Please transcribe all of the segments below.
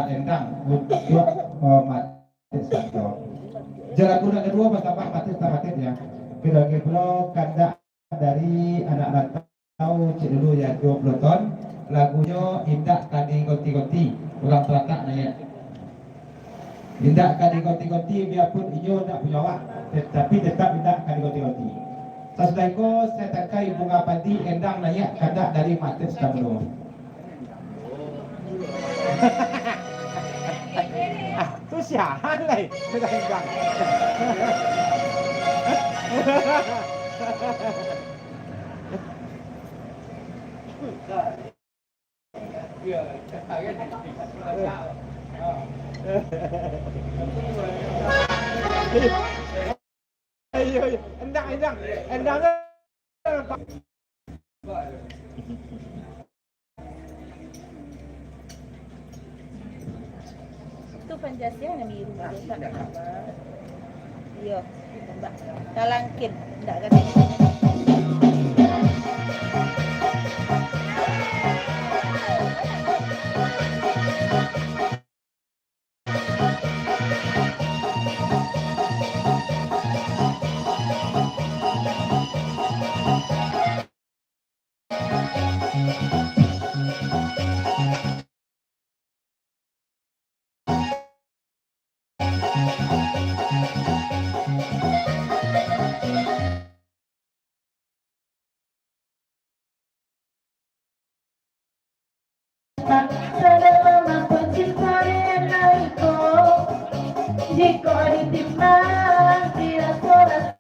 endang untuk mati santo. Jalan guna kedua pertama mati tamatin ya. Kilo kanda dari anak rantau Cidulu ya 20 ton. Lagunya Indah Kadi Goti-Goti ulang teratak nanya. Indah Kadi Goti-Goti biarpun ijo tak punya awak, tetapi tetap Indah Kadi Goti-Goti. Sasdaiko saya takai bunga padi endang nanya kanda dari mati santo. Itu siahan lah, sudah enggak. Ayo, endang. Itu Pancasila yang biru iya mbak kalangkin enggak kan selama pencipta denaiku jika ditimbang tidak sholat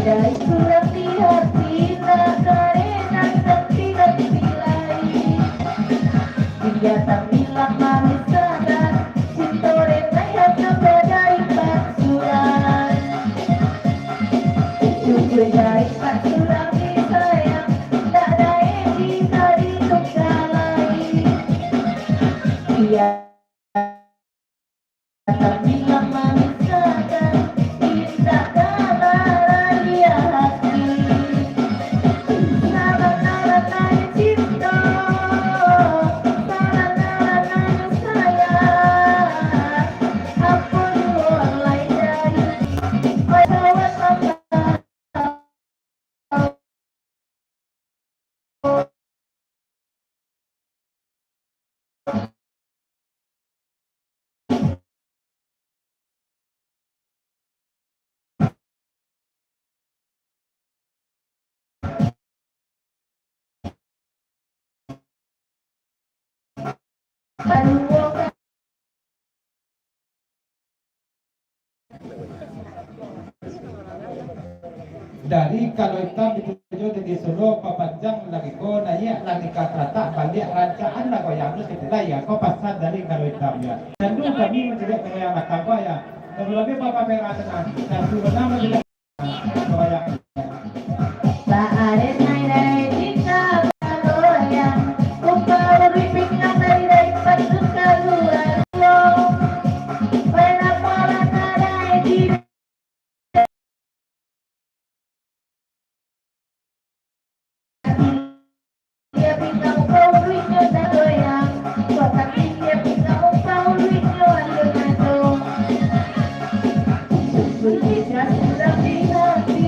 Dari surat di hati tak karena tak tidak dinilai. Dia tak bilang manis sadar cinta rena yang sebagai paksuran. Jujur dari paksuran disayang tak ada yang bisa ditukar. Dia tak bilang manis sadar tidak kalah dia hati. Nara-nara cinta, nara-nara sayang. Ampun mulai dari kawan apa. Dari kalau hitam dituju di Solo papanjang lagi ko naya lagi kata balik rancaan lah kau yang harus kita ya kau pasal dari kalau hitam ya dan dulu kami menjadi pengen anak tambah ya lebih bapak merah tengah dan dulu nama tidak kau yang Tak ada nilai cinta yang upah berpindah dari satu kaluan lo. Pernah ada di dia bintang kau duitnya tak goyang. Kota dia bintang kau duitnya ada. Sudah di hati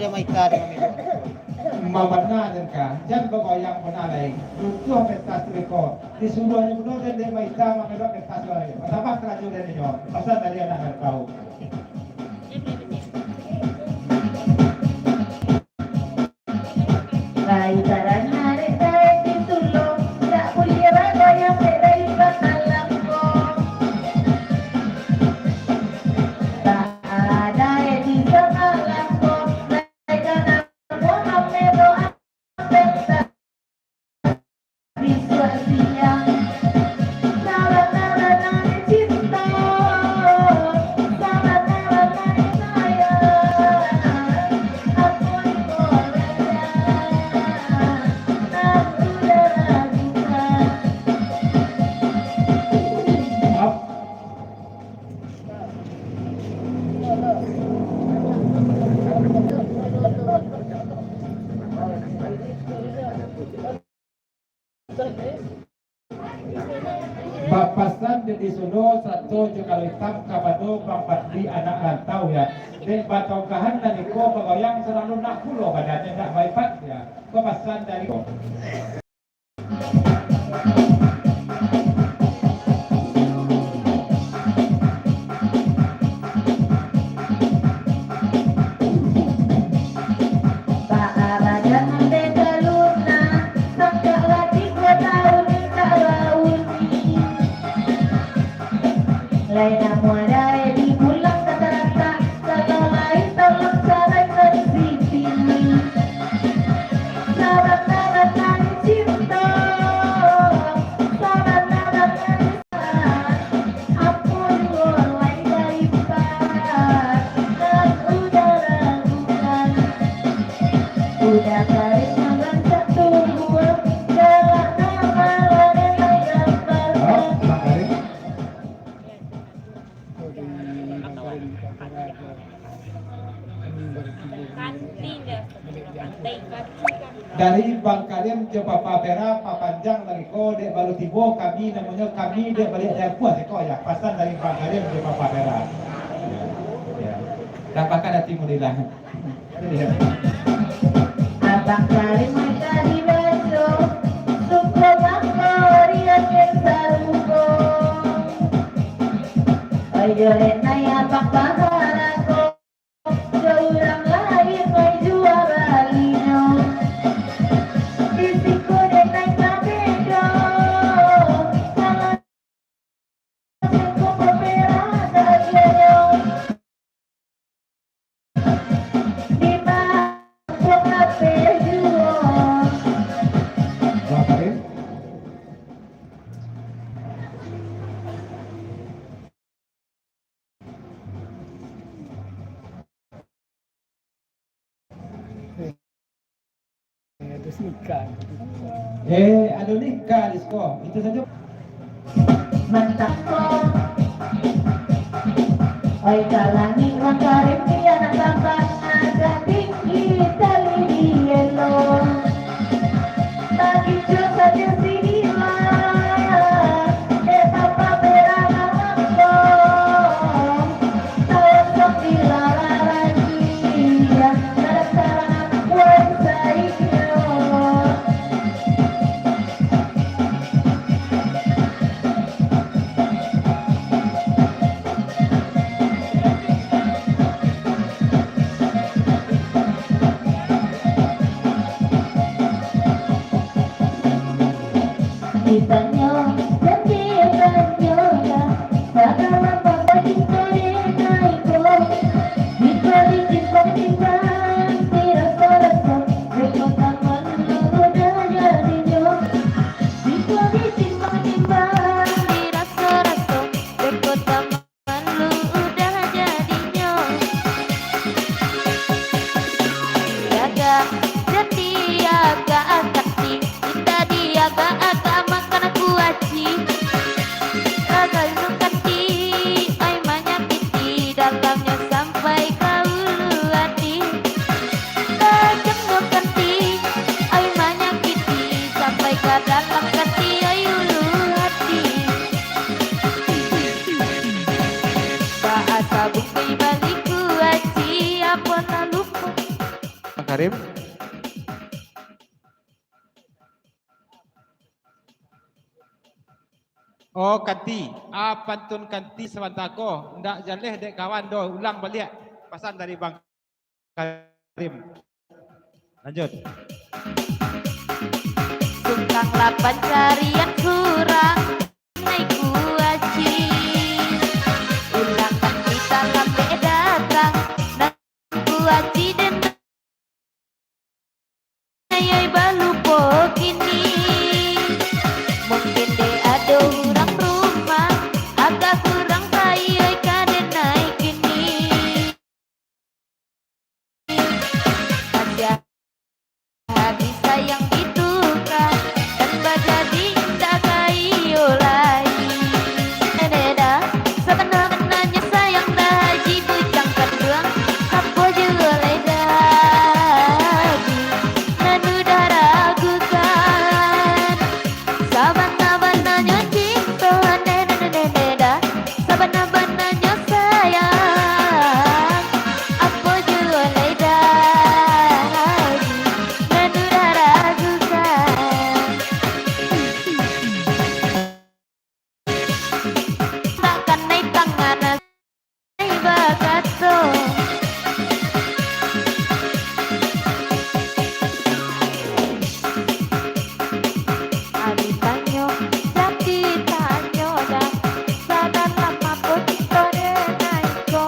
dia maita dengan itu. Mamana dan ka, jangan bergoyang pun alai. Itu pentas mereka. Di seluruhnya benar dan dia maita mengelak pentas lagi. Apa kerajaan dan ini? Pasal dari anak kau. Bayi taran hari tarik di sulung, tak boleh raga yang dari katalang ko. Tak ada yang di katalang ko, mereka nak mohon doa pentas di siang. Nara cinta, nara sayang, aku Up. Bapasan di Solo satu juga hitam kabado bampat di anak rantau ya. Dan batongkahan dan iko bergoyang selalu nak pulau badannya nak bypass ya. Bapasan dari Laina muara di pulang kata-kata, kalau lain tolong sarai bersipini. Sahabat-sahabat nangis cinta, sahabat-sahabat nangis ampun mulai dari barat dan udah ragukan. Udah tarik tangan satu dua, jalan nama dan gambar. Bang Karim. Dari Bang Karim ke Papa Pera, Papa Panjang dari ko dek baru tibo kami namanya kami dek balik dari puas ko ya pasan dari Bang Karim ke Papa Pera. Ya. Dapatkan hati mudilah. Abang Karim mereka di baju, suka bangkor yang saluko. Ojo renai abang baharako, seorang lain mai juara lino. Disiko renai kabedo, salah seko beberapa daganyo. Di bawah kafe juo. Bang Karim. Ada nikah di sekolah. Itu saja. Mantap kok. Oi kalangi Bang Karim ni anak bapak agak tinggi tali di yellow. Tadi saja sini lah. Papa berangan aku. Tahu sok dilarang dia. Kadang-kadang buat saya. Ditanya, jadi tanya, segala apa kita naik diberi timbang-timbang, dirasa-rasa, rekotaman udah jadinya. Diberi timbang-timbang, dirasa-rasa, rekotaman udah jadinya. Jaga, jadi agak-agak kita diagak-agak makan kuaci. Ragal nukati, ay manyakiti, dalamnya sampai ke ulu hati. Tajam nukati, ay manyakiti, sampai ke dalam hati, ay ulu hati. Bahasa bukti balik kuaci, apa tak lupa. Karim. Oh kanti, pantun kanti sewantako, ndak jaleh dek kawan do, ulang balik pesan dari Bang Karim. Lanjut. Sungkang lapan carian kurang naik kuaci. Ulangkan kita lambe datang dan kuaci dan ayai balu kini. Mungkin de ada orang rumah agak kurang kaya kade naik kini. Aja hati sayang ditukar dan bajadi indah kayo lagi. Neda sebenarnya sayang dah haji bujang kedua apa juga lagi. Nanu dah ragukan sabana-bananya cinta. Neda sabana-bananya sayang apa juga lagi. Nanu dah ragukan takkan naik tangan naik bakato. Ari tanyo jadi tanyo dah sadar lama pun tore naiko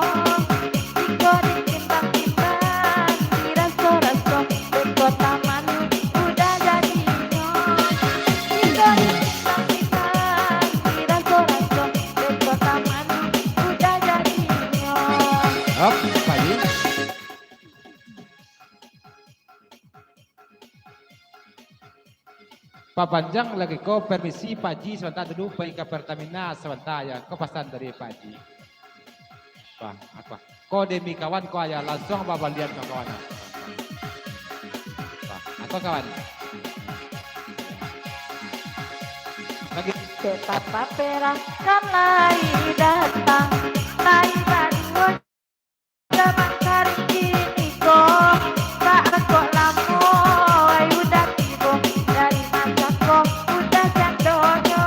iko ditimbang-timbang diraso-raso di kota Manu udah jadi nyong. Iko ditimbang-timbang diraso-raso di kota Manu udah jadi nyong. Hop, Pak Haji. Pak Panjang lagi kau permisi Pak Haji sebentar dulu pergi ke Pertamina sebentar ya. Kau pesan dari Pak Haji. Wah, apa? Kau demi kawan kau ya langsung bawa lihat ke kawan. Wah, apa kawan? Lagi Betapa perah kan lagi datang lagi banding zaman kari kini kok tak kok lamoy udah tiba dari masa kok udah jandonyo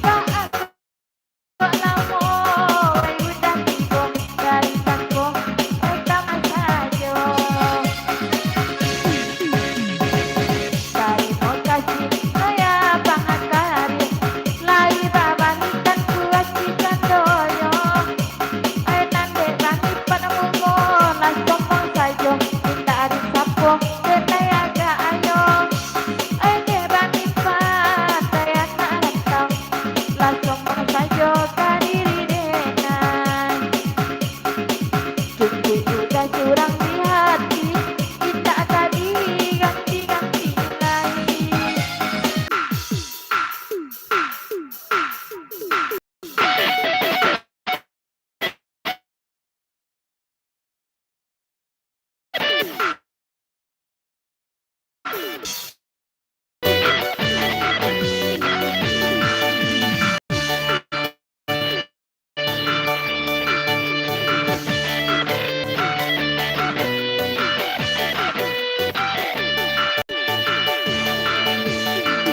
tak kok lamoy udah tiba dari sako udah masajo dari mau kasih saya banget kari lagi babanikan kuat kita doyo. Ay nande bangit panamungo langsung mo sayo kita arin sapo ketayaga ayo. Ay de bangit pa tayak na lantaw langsung mo sayo kariri denan. Kiki udah curang di hati kita tadi ganti-ganti lagi.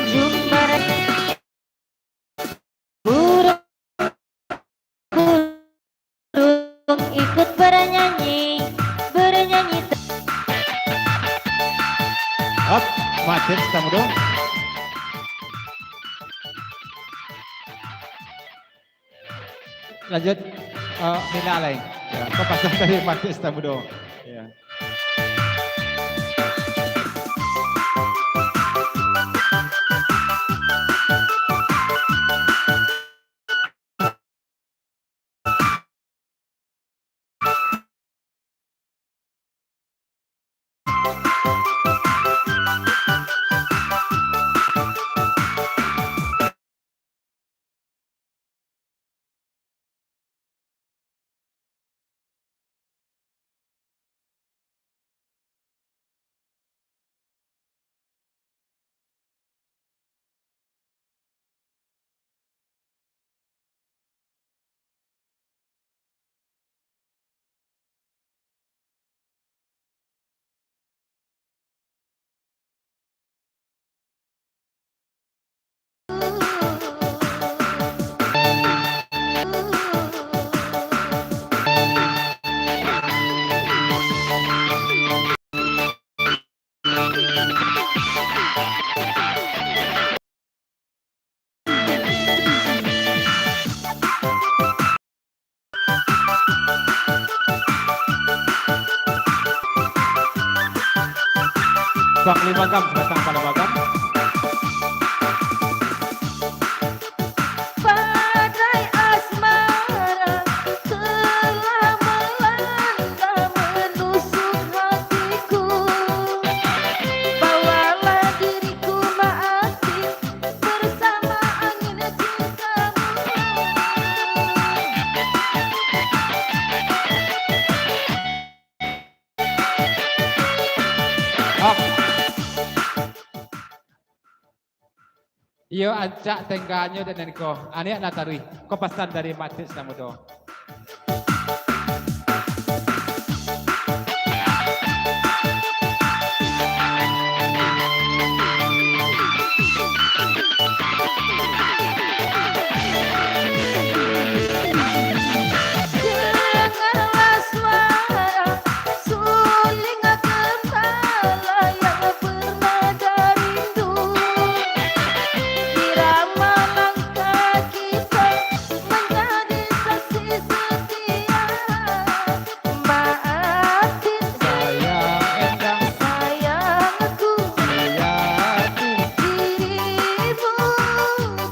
Jumbar burung burung ikut bernyanyi hop, macet kamu dong. Lanjut Mina lain. Ya, kau pasang dari Matis Tamudo. Ya. 05 Gam datang pada Bagam. Badai asmara telah melanda menusuk hatiku. Bawalah diriku maafin bersama angin cintamu. Up. Iyo ancak tengganyo dan ko. Ane natarui. Ko pesan dari Matis Samudo. Dengarlah suara suling gembala yang bernada rindu. Irama langkah kita menjadi saksi setia. Maafin Sayang endang sayangku, sayangku. dirimu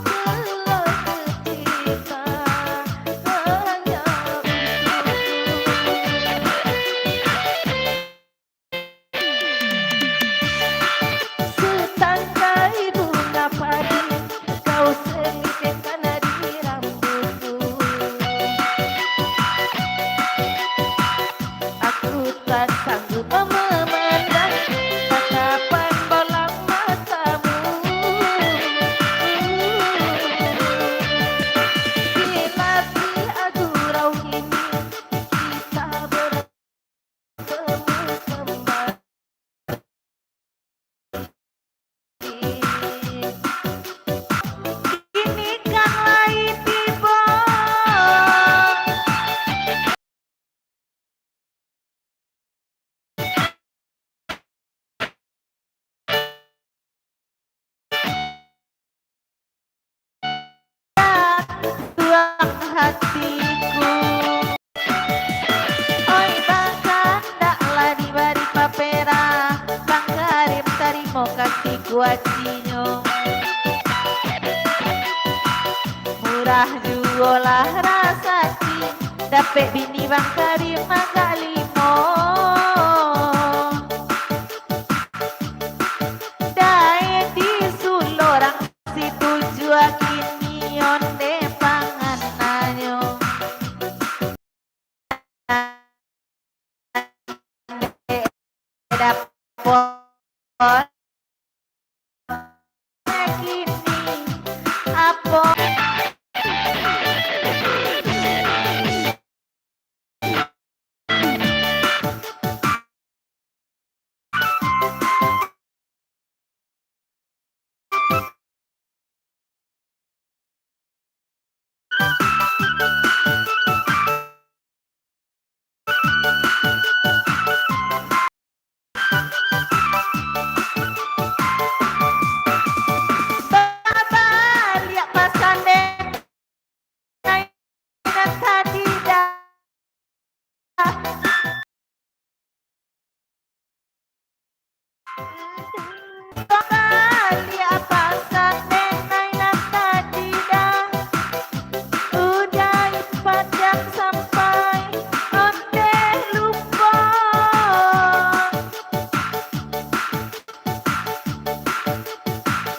telah ketika hanya setangkai bunga padi kau selipkan di rambutku. Aku tak sanggup memandang tatapan bola matamu. Bila di agurau ini kita bertemu kembali. Ini kan lain tiba. Tuang hatiku. Oi bangsa ndaklah dibari papera. Bang Karim tarimo kasih kuacinyo. Murah juolah rasaki. Dapet bini Bang Karim mangga limo. Dae di sulorang situ jua kini onde pangananyo. Dapot kini apa Baba lihat pasande nainan tadi dah. Baba lihat pasande nainan tadi dah. Udah padang sampai onde lupa.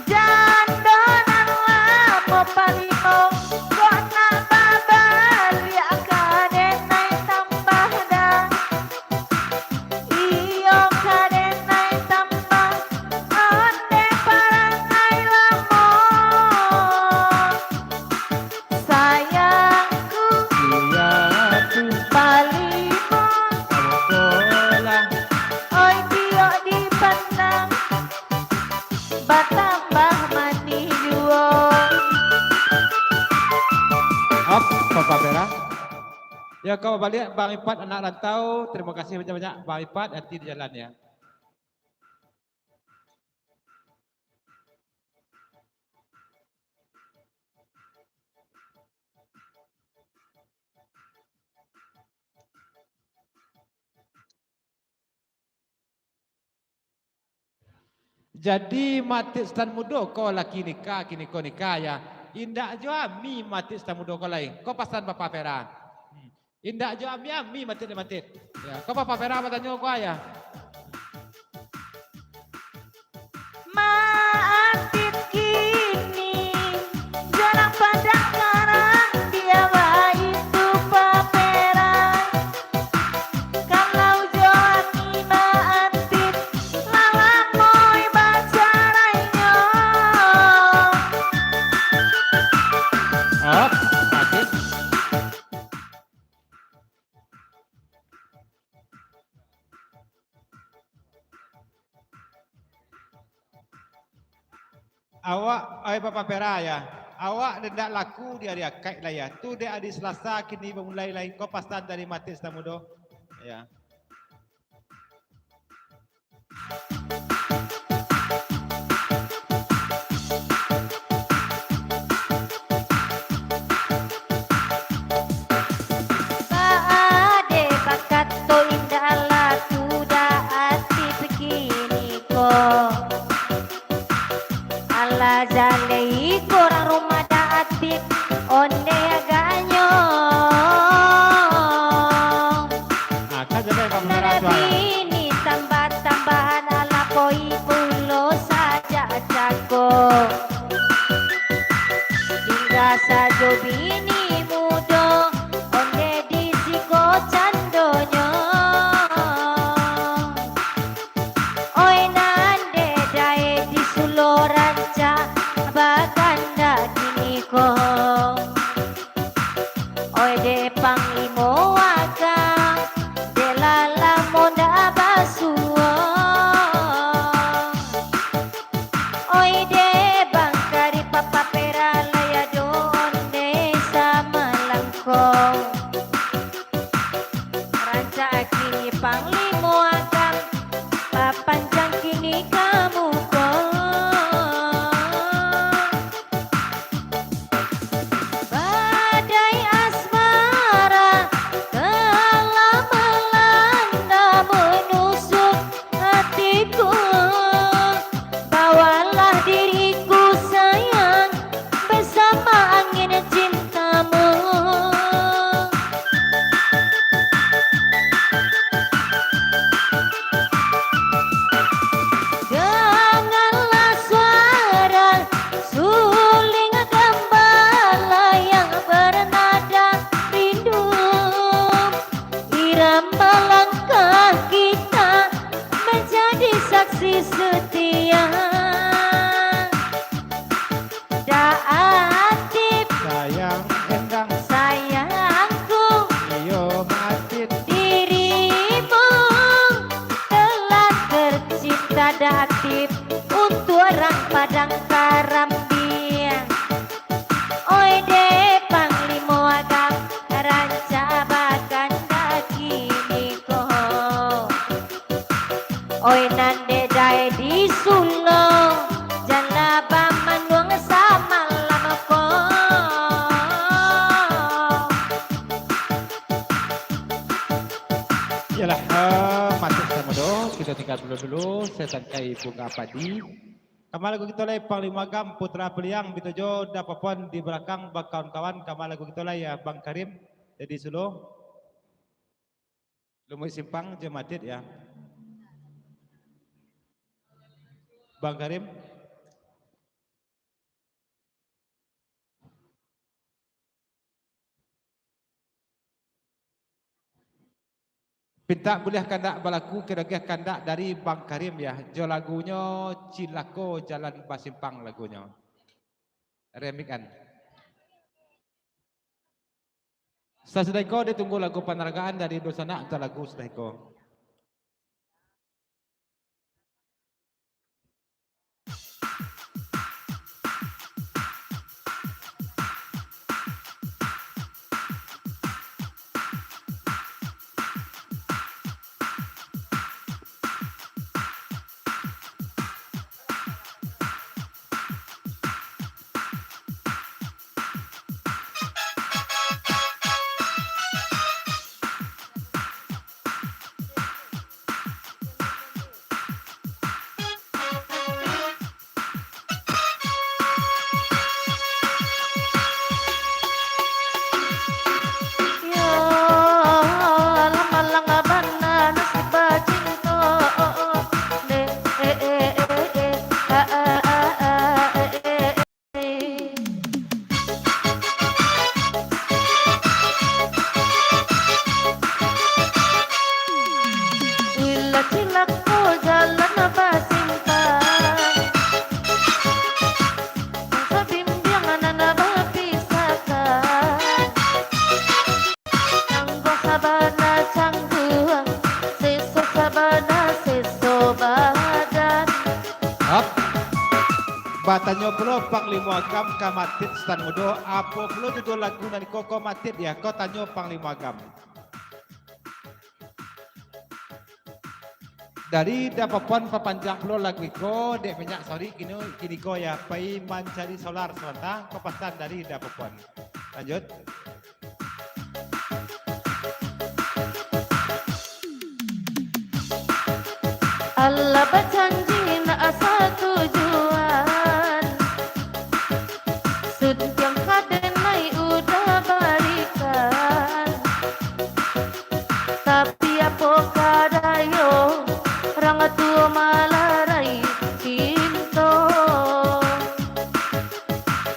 Jandonan lamo palimo kok nak babal ya kadenai tambah dah. Iyo kadenai tambah onde parangai lamo. Sayangku Sayangku. palimo Bola. oi bio dipandang batambah manis juo. Up, Papa Bera. Ya kau balik Bang Ipat anak rantau. Terima kasih banyak-banyak Bang Ipat, hati di jalan ya. Jadi mati stan mudo ko laki nikah kini ko nikah ya. Indak jo ami mati stan mudo ko lain. Ko pasan Bapak Pera. Indak jo ami mati mati. Ya, ko Bapak Pera bertanya ko ya. Maatit kini jarang pada karang dia itu pameran. Kalau joaki maatit lalamoy bacaranya. Oh, mati. Awak, Bapak Pera ya. Awak tidak laku di hari akad lah ya. Tu dia hari Selasa kini memulai lain kau pasan dari mati setamudo. Ya. Paade bakat to indah laku daati begini ko. Ala jalei korang rumah daati onde aganyo. Kan jadi Bapak Pera tu ya. Narabini tambah-tambahan ala poi pulo saja jago. Hingga sajo bini mudo onde disiko candonyo. Oi nande dae di sulo ranca baganda kini ko. Oi de panglimo agang de lala monda basua. Oi de bangkari Papa Pera laya donde sama langkong. Ranca kini panglimo agang papanjang kini kamu ko. Badai asmara telah melanda menusuk hatiku. Bawalah diriku sayang bersama angin cintamu. Dengarlah suara suling gembala yang bernada rindu. Irama langkah kita menjadi saksi setia. Daatif Sayang endang sayangku, iyo mati. dirimu telah tercipta datif untuk orang Padang Karambian. Oi de panglimo agam ranca baganda kini ko. Oi nande dae di sulo jalaba manuang sama lama ko. Yalah, mati setamudo. Kita tinggal dulu. Saya tangkai bunga padi. Kamal lagu kita lagi Panglima Gam Putra Peliang bitojo dapapon di belakang bak kawan-kawan. Kamal lagu kita lagi ya Bang Karim jadi Solo. Lumui simpang jematit ya. Bang Karim. Pinta boleh kandak balaku kira-kira kandak dari Bang Karim ya. Jo lagunya Cilako Jalan Basimpang lagunya. Remix kan. Sesudah itu dia tunggu lagu penergaan dari Dosana atau lagu sesudah itu. Patanyo pula Panglima Agam kamatit stan mudo apa pula judul lagu nani koko matit ya kau tanyo Panglima Agam. Dari dapapon papanjang pula lagu ko dek minyak sorry kini ko ya pai mencari solar sementara kepasan dari dapapon. Lanjut. Allah berjanji nak asal tujuan Setiap kadenai udah barikan Tapi apa kadayo Orang tua malarai cinta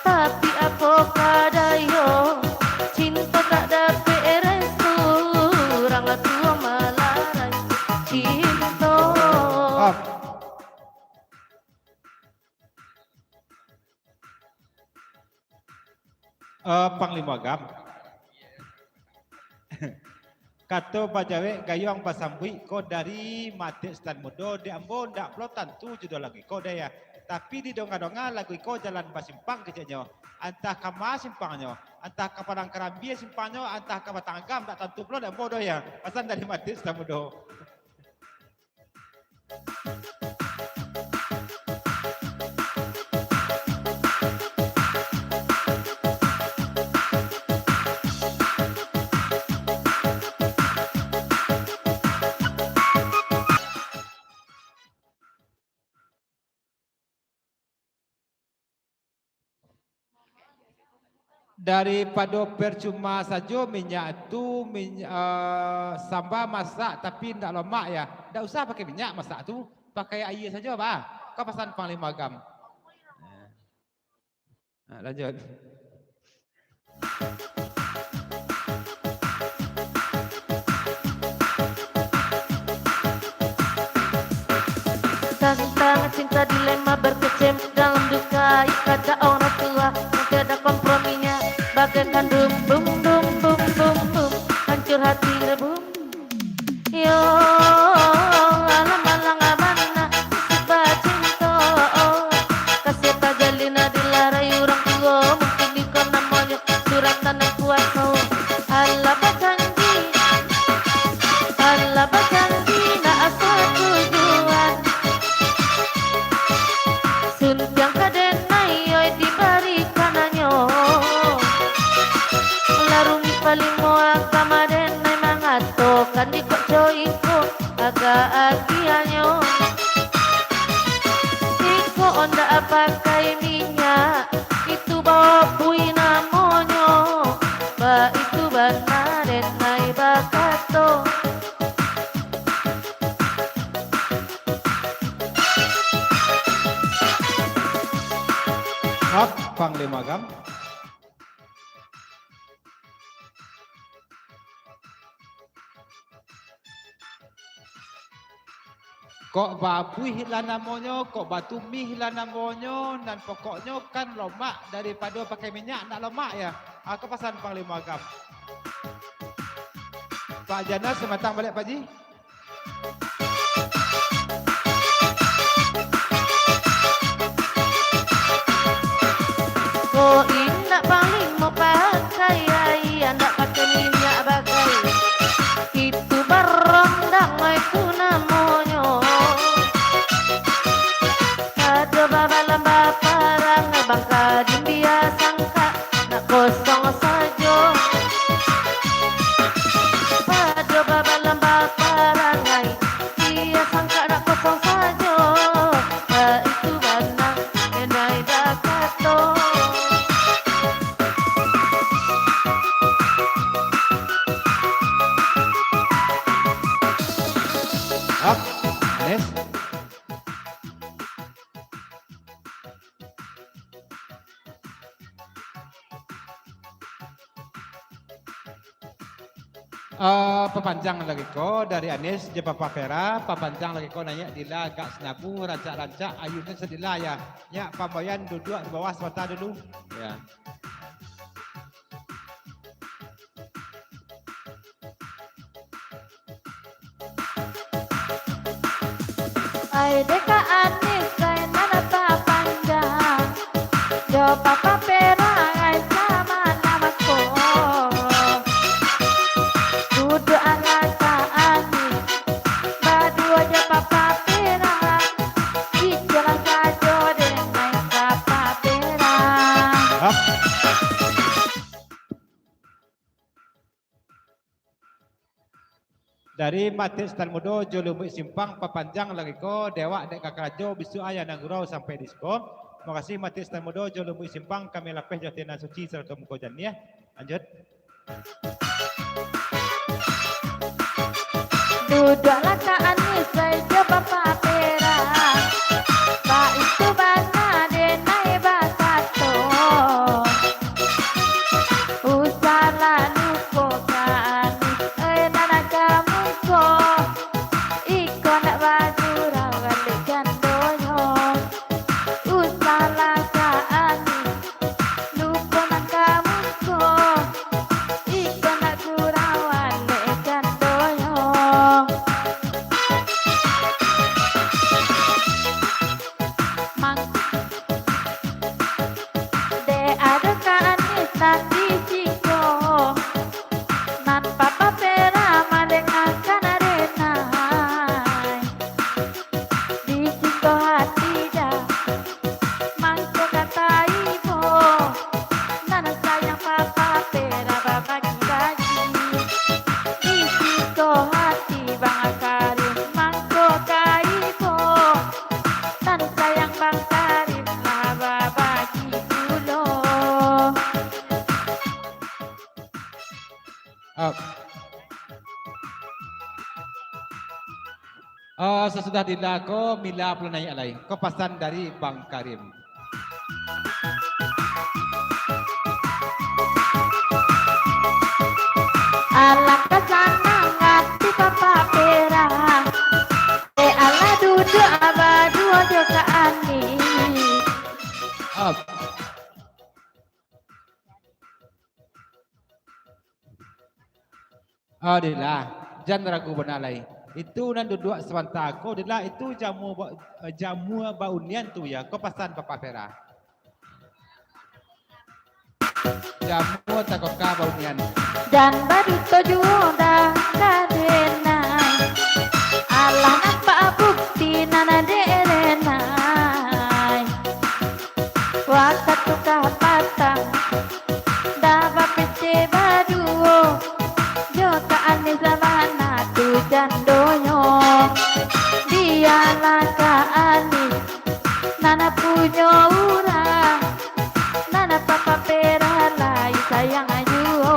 Tapi apa kadayo Cinta tak dapat restu Orang tua malarai cinta Panglima Agam. Kata bajawe gayung pasambui ko dari mati stan mudo di ambon dak plo tentu judul lagi ko daya. Tapi di donga-donga lagu ko jalan basimpang keceknya. Antah kama simpangnya, antah ke Padang Kerambi simpangnya, antah ke Batang Agam tak tentu plo dak bodoh ya. Pasan dari mati stan mudo. Daripada percuma saja minyak itu sambal masak tapi tidak lemak ya. Tidak usah pakai minyak masak tu, pakai air saja pak. Kau pesan Panglima Agam. Lanjut. Tentang cinta dilema berkecamuk dalam duka kata orang tua yang tiada komprominya bagaikan dum bum bum bum bum bum hancur hati rebum yo alam alang abana sebab cinta kasih pajalina dilarai orang tua mungkin ikon namanya surat tanah kuasa Allah berjanji nak asal tujuan Suntiang kadenai oi diberikan anyo Larungi paling moang kamadenai mangatokan di kok joiko agak agianyo Iko onda pakai minyak itu bawa bui namonyo Ba itu benar denai bakato Panglima Agam. Kok babu hilang namanya, kok batu mi hilang namanya, dan pokoknya kan lemak daripada pakai minyak nak lemak ya. Aku pesan Panglima Agam. Pak Jana sematang balik Pak Ji. Oh indak paling mau pakai indak pakai minyak bagai itu berondang itu namanya ada babalan baparang bangka dia sangka nak kosong saja ada babalan baparang dia sangka nak kosong saja itu benar enai dakato Anes. Pepanjang lagi ko dari Anis je Papa Vera, pepanjang lagi ko nanya dila agak senabu rancak-rancak ayunya sedila ya. Ya pambayan duduk di bawah semata dulu. Ya. Ai deka Anis kain mana tak panjang papa perangai sama namaku. Duduk anak ani, badu aja papa perang. Ijalan saja dengan papa perang. Hop. Dari mati stan mudo jolo simpang papanjang lagi ko dewa dek kakarajo bisu ayah nanggurau sampai disko. Terima kasih mati stan mudo jolo simpang kami lapeh jatina suci serta mukojan ya. Lanjut. Duduklah Kak Anis saja papa perang. Pak itu bana denai basato. Usala luko Kak Anis nana kamu ko. Iko nak baju rawat gandoyo. Usala Kak Anis luko nak kamu ko. Iko nak rawat gandoyo. Mang de ada kanis nanti ciko nan papa pera maleng akan arenai di ciko hati dah mangko kata ibu nana sayang papa pera bagi-bagi di ciko hati bang akarin mangko kaibo dan sayang bang Karim laba bagi dulu. Sesudah dilako mila pelanai alai. Kepasan dari Bang Karim. Alang kesana ngati papa perang. Ala duduk abadu aja ke ani. Up. Adilah, jangan ragu benalai. Itu nan duduk sebentar ko adalah itu jamu baunian tu ya. Kau pasan papa pera. Jamu takoka baunian. Dan baru tujuh dah kadenai. Allah nampak bukti nana derenai. Waktu tukah patang. Dah bapete baru. Joka ane zamana tu jandoyo. Dialah ka ani. Nana punya urang. Nana papa pera lai sayang ayu.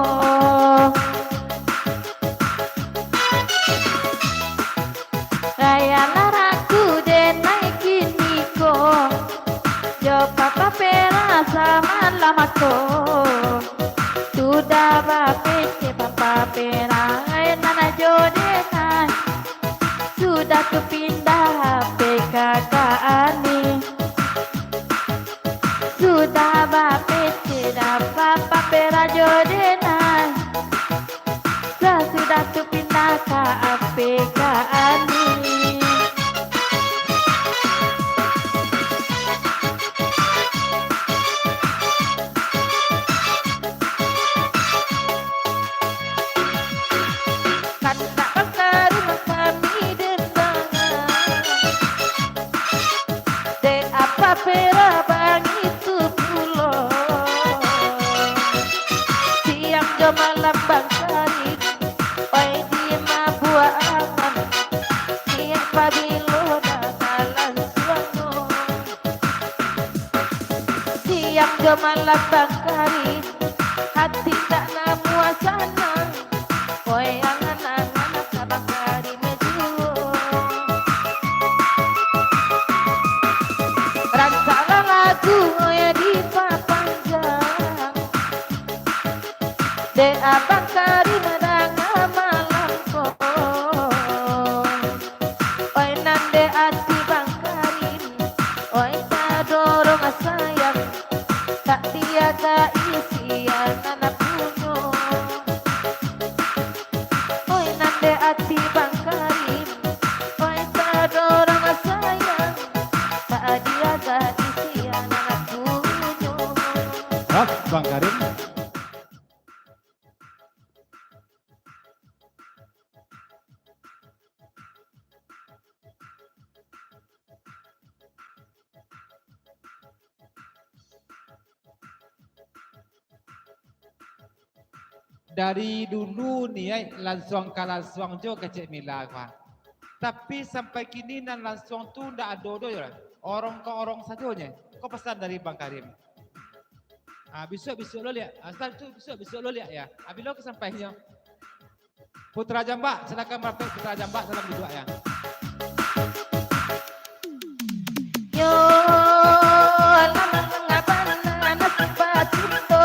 Raya laraku denai kini ko. Yo papa pera sama lamako. Sudah bapete papa pera nana jodenai. Sudah kepindah HP kakak ani. Sudah bapete dah papa pera jodenai. Sudah kepindah ke HP kakak ani. Pera bang itu pulau siang gemalam bang Karim oi di buah aman siang pabilo dalam suano siang gemalam bang Karim hati tak namuasana oi angan-angan bang Karim Rancalah lagu ya di papanjang. De abang Karim dengan malam ko. Oi nande ati bang Karim. Oi sadorong sayang. Tak tiada isian anak punyo. Oi nande ati bang Karim. Oi sadorong sayang. Tak ada isian anak punyo. Up, Bang Karim. Dari dulu nih langsung ke langsung jo kecik Mila Pak. Tapi sampai kini nan langsung tu ndak ada ya. Orang ke orang sajonya. Kau pesan dari Bang Karim. Besok lo lihat. Asal tu besok lo lihat ya. Habis lo kesampainya. Putra Jambak, silakan merapat Putra Jambak dalam dua ya. Yo lama ngapan anak patito.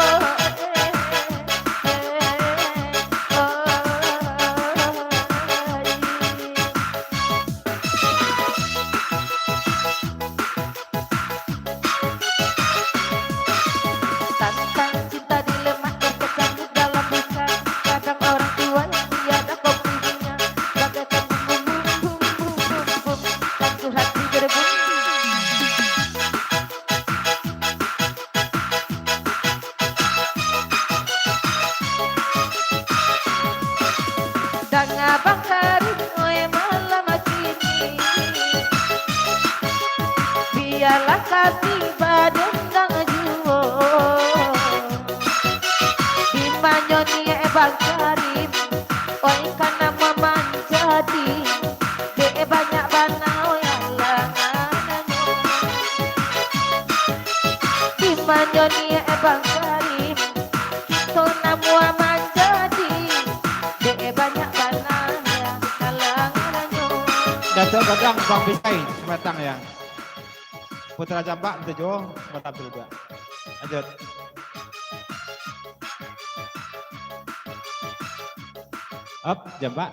Tantang cinta dilemah terkecambuk dalam buka. Kadang orang tua yang tiada kopinya bagaikan bum langsung hati berebut. Dan abang Karim oi malam kini biarlah katiba dendang juo dimanyoni Bang Karim oi kana memanjadi de banyak banao yang langananyo dimanyoni Bang Karim kita namua manjadi de banyak banao yang kalangananyo. Datuk Godang Bang Bisai sematang ya. Putra Jambak itu jo sematang juga. Lanjut. Up Jambak.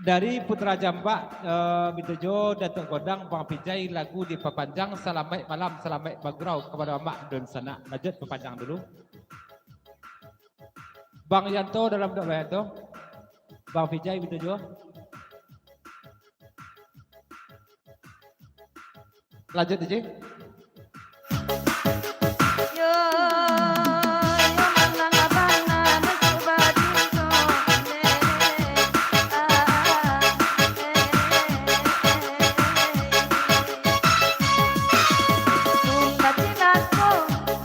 Dari Putra Jambak, Bitojo, Datuk Godang, Bang Pijai, lagu di Papanjang, Selamat Malam, Selamat Bagrau kepada Mak dan Sana. Lanjut Papanjang dulu. Bang Yanto dalam doa Yanto. Bang Pijai, Bitojo. Lanjut DJ. Yo mana ngabana nasba dino Sulatinaku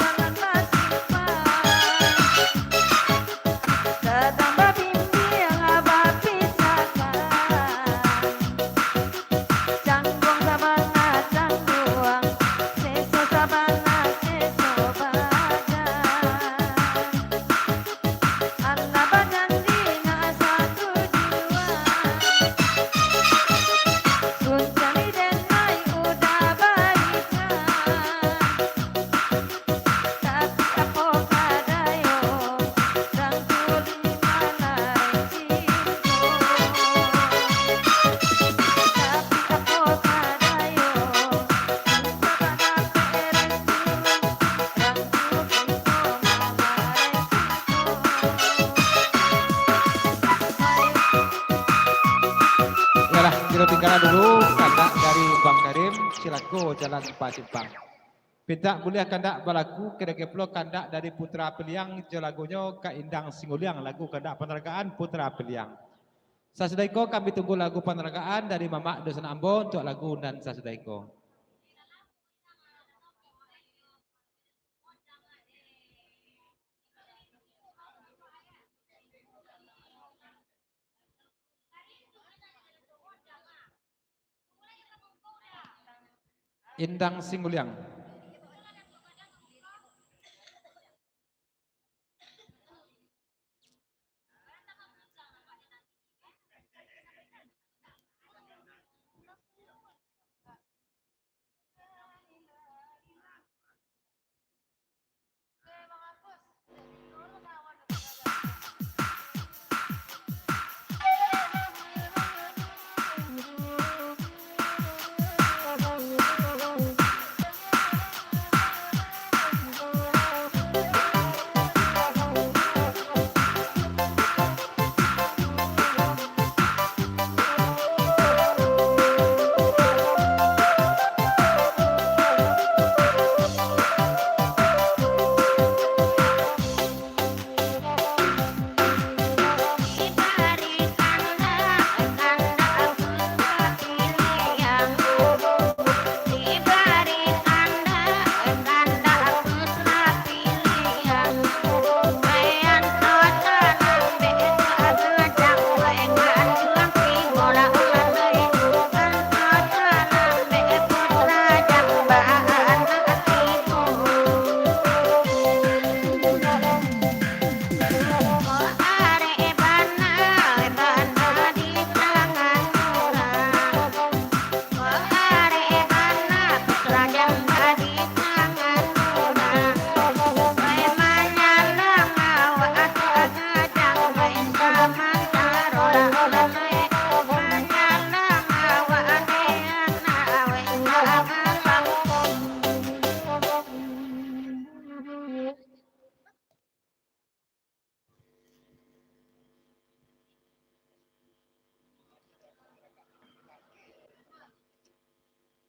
jangan masifah sedang berbimbing abah pisahkan canggung sabana canggung seso sabana seso badan anak badan dina satu jiwa sunjani denai udah baikan tapi aku kadayo dan tuli mana cinta tapi aku kadayo sabana peres dan tuli Yalah, kita tinggalkan dulu kandak dari Bang Karim, silaku jalan Pak Simpang. Pinta boleh kandak balaku kira-kira kandak dari Putra Peliang lagunya Kak Indang Singuliang, lagu kandak penergaan Putra Peliang. Sasudaiko kami tunggu lagu penergaan dari Mamak Dosan Ambon untuk lagu dan Sasudaiko. Indang Singuliang.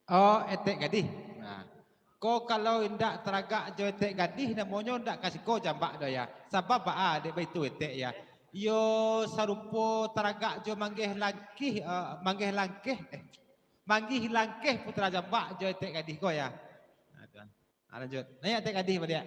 Oh, etek gadih. Nah, ko kalau indak teragak jo etek gadih namanya ndak kasih ko jambak do ya. Sebab dek baitu etek ya. Yo sarupo teragak jo manggih langkih manggih langkih putra jambak jo etek gadih ko ya. Nah, tuan. Lanjut. Nah, etek gadih pada dia.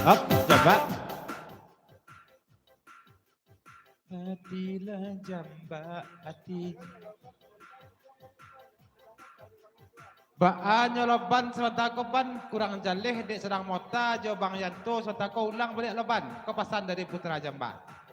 Hop, coba. Hatilah jambak hati. Baan nyoloban sementara ban kurang jalih dek sedang mota jo bang Yanto sementara ulang balik loban. Kau pesan dari Putra Jambak.